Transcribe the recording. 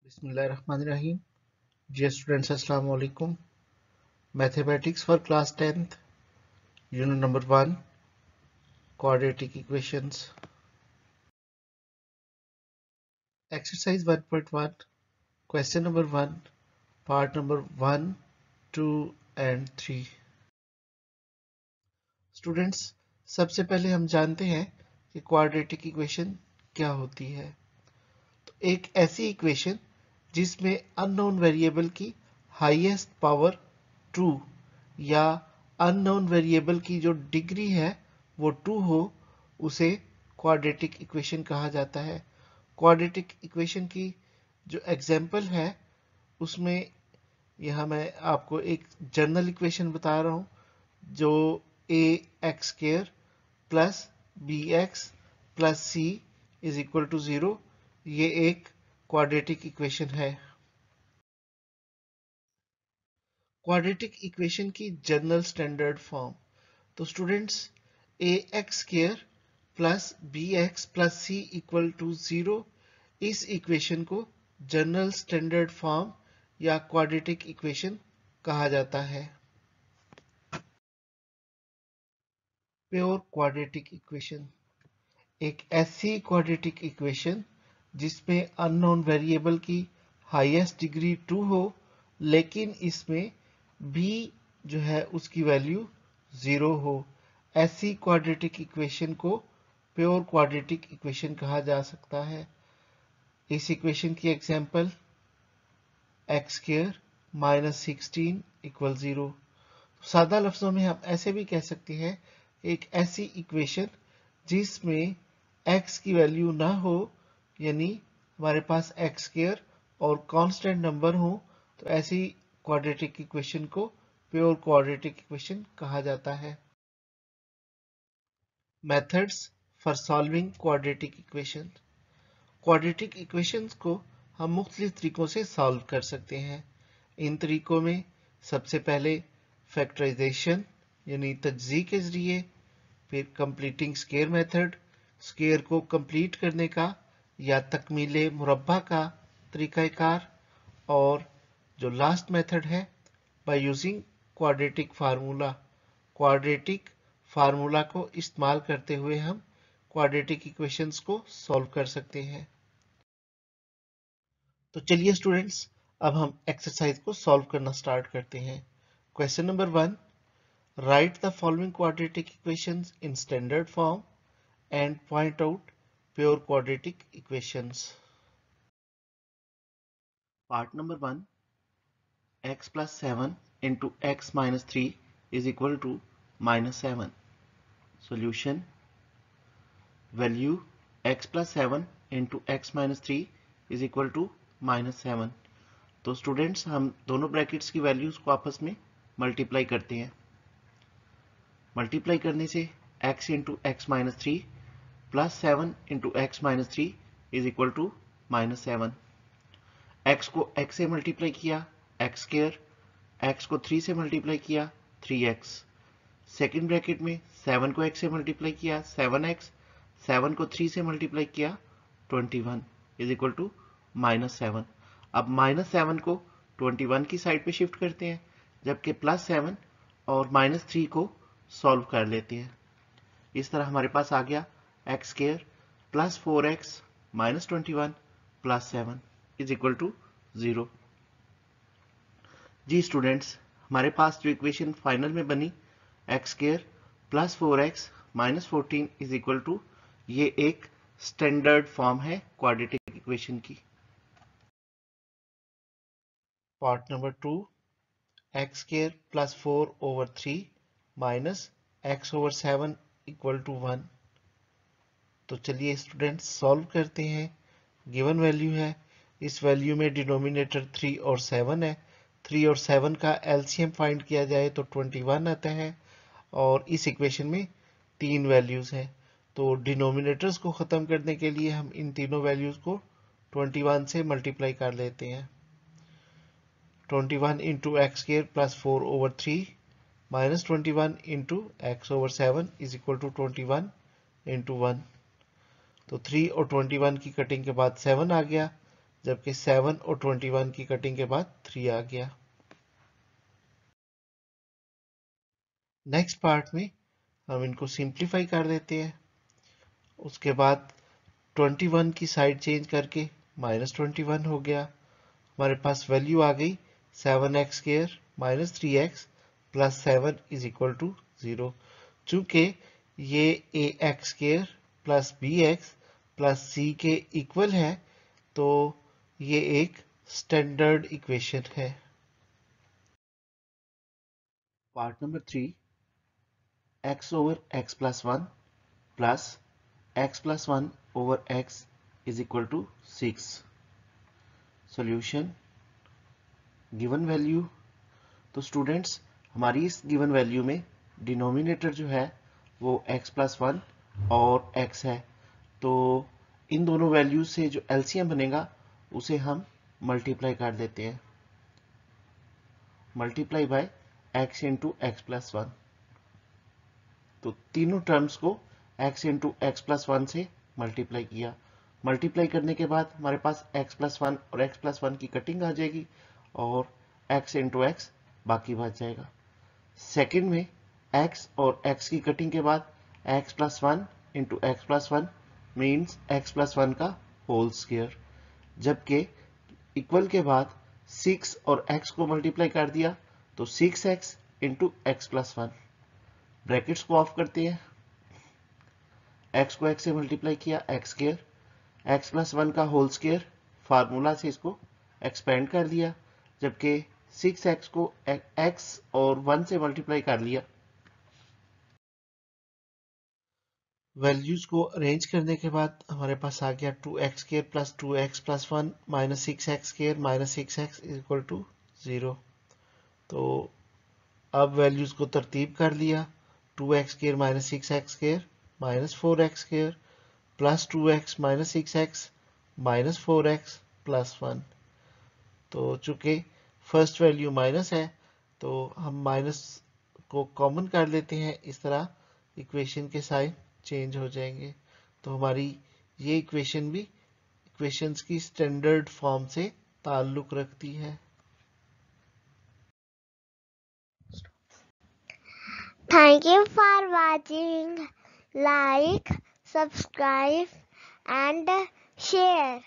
Bismillahirrahmanirrahim. Dear students, Assalamu alaikum. Mathematics for class 10th, unit number 1, quadratic equations. Exercise 1.1, question number 1, part number 1, 2 and 3. Students, सबसे पहले हम जानते हैं कि quadratic equation क्या होती है. तो एक ऐसी इक्वेशन जिसमें अननोन वेरिएबल की हाईएस्ट पावर 2 या अननोन वेरिएबल की जो डिग्री है वो 2 हो, उसे क्वाड्रेटिक इक्वेशन कहा जाता है. क्वाड्रेटिक इक्वेशन की जो एग्जांपल है उसमें यहाँ मैं आपको एक जनरल इक्वेशन बता रहा हूँ जो A X square plus B X plus C is equal to 0. ये एक क्वाड्रेटिक इक्वेशन है. क्वाड्रेटिक इक्वेशन की जनरल स्टैंडर्ड फॉर्म. तो students, A X square plus B X plus C equal to 0, इस इक्वेशन को जनरल स्टैंडर्ड फॉर्म या quadratic equation कहा जाता है. प्योर क्वाड्रेटिक इक्वेशन एक ऐसी क्वाड्रेटिक इक्वेशन जिसमें अननोन वेरिएबल की हाईएस्ट डिग्री 2 हो, लेकिन इसमें b जो है उसकी वैल्यू 0 हो. ऐसी क्वाड्रेटिक इक्वेशन को प्योर क्वाड्रेटिक इक्वेशन कहा जा सकता है. इस इक्वेशन की example x square minus 16 equal 0. सादा लफ्जों में हम ऐसे भी कह सकते हैं एक ऐसी इक्वेशन जिसमें x की वैल्यू ना हो, यानी हमारे पास एक्स स्क्वायर और कांस्टेंट नंबर हो, तो ऐसी क्वाड्रेटिक इक्वेशन को प्योर क्वाड्रेटिक इक्वेशन कहा जाता है. Methods for solving quadratic equation. Quadratic equations को हम मुख्तलिफ तरीकों से सॉल्व कर सकते हैं. इन तरीकों में सबसे पहले फैक्टराइजेशन यानी तज्ज़ी के जरिए, फिर कंप्लीटिंग स्क्वायर मेथड, स्क्वायर को कंप्लीट करने का या तकमीले मुरब्बा का तरीक़ाकार, और जो लास्ट मेथड है by using quadratic formula. Quadratic formula को इस्तेमाल करते हुए हम क्वाड्रेटिक इक्वेशंस को सॉल्व कर सकते हैं. तो चलिए स्टूडेंट्स, अब हम एक्सरसाइज को सॉल्व करना स्टार्ट करते हैं. Question number 1, right the following quadratic equations in standard form and point out pure quadratic equations. Part number 1, x plus 7 into x minus 3 is equal to minus 7. Solution: value x plus 7 into x minus 3 is equal to minus 7. तो students, हम दोनों brackets की values को आपस में multiply करते हैं. Multiply करने से x into x minus 3 plus 7 into x minus 3 is equal to minus 7. x को x से मल्टीप्लाई किया एक्स स्क्वायर, x को 3 से मल्टीप्लाई किया 3x. सेकेंड ब्रैकेट में 7 को x से मल्टीप्लाई किया 7x, 7 को 3 से मल्टीप्लाई किया 21 इज इक्वल टू माइनस 7. अब माइनस 7 को 21 की साइड पे शिफ्ट करते हैं, जबकि प्लस 7 और माइनस 3 को सॉल्व कर लेते हैं. इस तरह हमारे पास आ गया x square plus 4x minus 21 plus 7 is equal to 0. जी स्टूडेंट्स, हमारे पास जो इक्वेशन फाइनल में बनी x square plus 4x minus 14 is equal to, ये एक स्टैंडर्ड फॉर्म है क्वाड्रेटिक इक्वेशन की. Part number 2, x square plus 4 over 3 minus x over 7 equal to 1. तो चलिए स्टूडेंट्स सॉल्व करते हैं. गिवन वैल्यू है, इस वैल्यू में डिनोमिनेटर 3 और 7 है. 3 और 7 का एलसीएम फाइंड किया जाए तो 21 आता है, और इस इक्वेशन में 3 वैल्यूज हैं. तो डिनोमिनेटर्स को ख़त्म करने के लिए हम इन तीनों वैल्यूज को 21 से मल्टीप्लाई कर लेते हैं. 21 into x square plus 4 over 3 minus 21 into x over 7 is equal to 21 into 1. तो 3 और 21 की कटिंग के बाद 7 आ गया. जबकि 7 और 21 की कटिंग के बाद 3 आ गया। नेक्स्ट पार्ट में हम इनको सिंप्लीफाई कर देते हैं। उसके बाद 21 की साइड चेंज करके -21 हो गया। हमारे पास वैल्यू आ गई 7x square minus 3x plus 7 is equal to 0। चूंकि ये ax square plus bx plus c के इक्वल है तो ये एक स्टैंडर्ड इक्वेशन है। Part number 3, x over x plus 1 plus x plus 1 over x is equal to 6। Solution given value. तो students हमारी इस गिवन वैल्यू में डिनोमिनेटर जो है वो x प्लस 1 और x है, तो इन दोनों वैल्यूज से जो एलसीएम बनेगा उसे हम मल्टीप्लाई कर देते हैं। Multiply by x into x plus 1। तो तीनों टर्म्स को x इंटू एक्स प्लस 1 से मल्टीप्लाई किया। मल्टीप्लाई करने के बाद हमारे पास x प्लस 1 और x प्लस 1 की कटिंग आ जाएगी और x इंटू एक्स बाकी बच जाएगा। सेकेंड में x और x की कटिंग के बाद x plus 1 into x plus 1 means x plus 1 का होल स्क्वायर, जबकि इक्वल के बाद 6 और x को मल्टीप्लाई कर दिया तो 6x into x plus 1। Brackets को ऑफ करते हैं। x को x से मल्टीप्लाई किया x स्क्वायर, x प्लस 1 का होल स्क्वायर, फार्मूला से इसको एक्सपेंड कर दिया, जबकि 6x को x और 1 से मल्टीप्लाई कर लिया। वैल्यूज को अरेंज करने के बाद हमारे पास आ गया 2x square plus 2x plus 1 minus 6x square minus 6x equal to 0। तो अब वैल्यूज को तरतीब कर लिया। 2x square minus 6x square minus 4x square plus 2x minus 6x minus 4x plus 1। तो चूंकि फर्स्ट वैल्यू माइनस है तो हम माइनस को कॉमन कर लेते हैं, इस तरह इक्वेशन के साइन चेंज हो जाएंगे। तो हमारी ये इक्वेशन भी इक्वेशंस की स्टैंडर्ड फॉर्म से ताल्लुक रखती है। Thank you for watching. Like, subscribe and share.